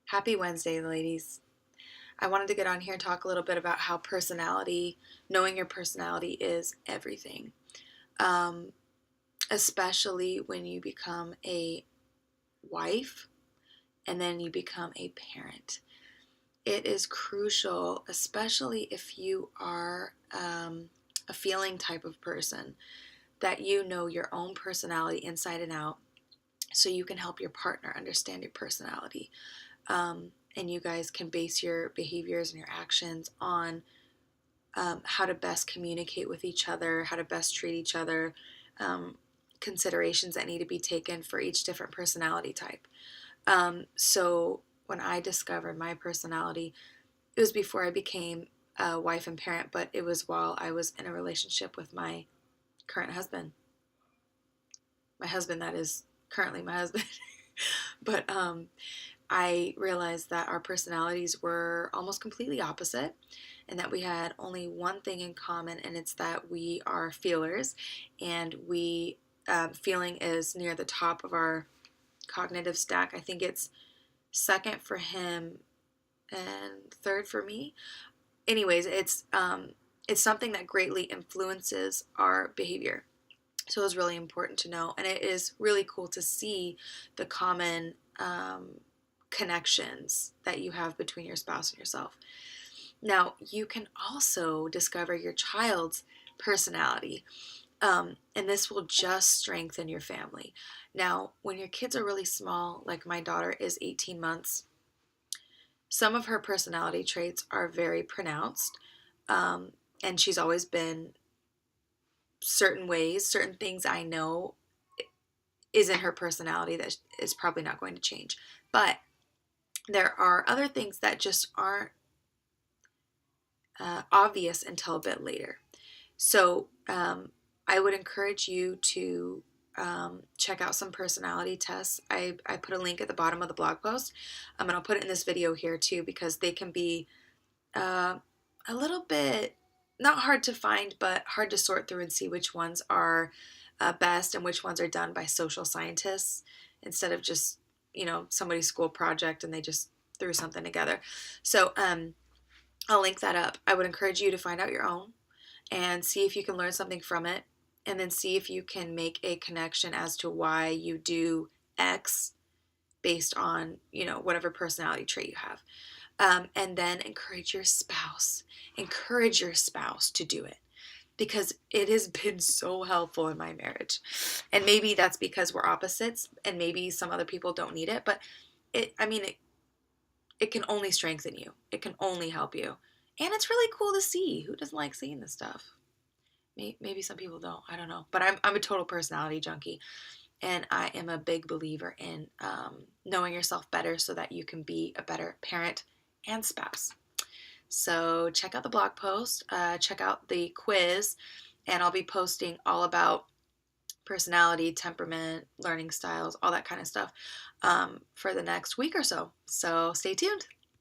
Happy Wednesday, ladies. I wanted to get on here and talk a little bit about how knowing your personality is everything. Um, Especially when you become a wife and then you become a parent. It is crucial, especially if you are a feeling type of person, that you know your own personality inside and out so you can help your partner understand your personality. And you guys can base your behaviors and your actions on how to best communicate with each other, how to best treat each other, um, considerations that need to be taken for each different personality type. So when I discovered my personality, it was before I became a wife and parent, but it was while I was in a relationship with my current husband. My husband, that is currently my husband. But I realized that our personalities were almost completely opposite and that we had only one thing in common, and it's that we are feelers, and feeling is near the top of our cognitive stack. I think it's second for him and third for me. Anyways, it's something that greatly influences our behavior. So it was really important to know, and it is really cool to see the common connections that you have between your spouse and yourself. Now, you can also discover your child's personality, and this will just strengthen your family. Now, when your kids are really small, like my daughter is 18 months, some of her personality traits are very pronounced, and she's always been certain ways, certain things I know is in her personality that is probably not going to change. But there are other things that just aren't obvious until a bit later. So I would encourage you to check out some personality tests. I put a link at the bottom of the blog post, and I'll put it in this video here too, because they can be a little bit not hard to find, but hard to sort through and see which ones are best and which ones are done by social scientists instead of just somebody's school project and they just threw something together. So I'll link that up. I would encourage you to find out your own and see if you can learn something from it, and then see if you can make a connection as to why you do X based on whatever personality trait you have. And then encourage your spouse to do it, because it has been so helpful in my marriage. And maybe that's because we're opposites and maybe some other people don't need it, but it can only strengthen you. It can only help you. And it's really cool to see. Who doesn't like seeing this stuff? Maybe some people don't. I don't know. But I'm a total personality junkie. And I am a big believer in knowing yourself better so that you can be a better parent and spouse. So check out the blog post, check out the quiz, and I'll be posting all about personality, temperament, learning styles, all that kind of stuff for the next week or so. So stay tuned.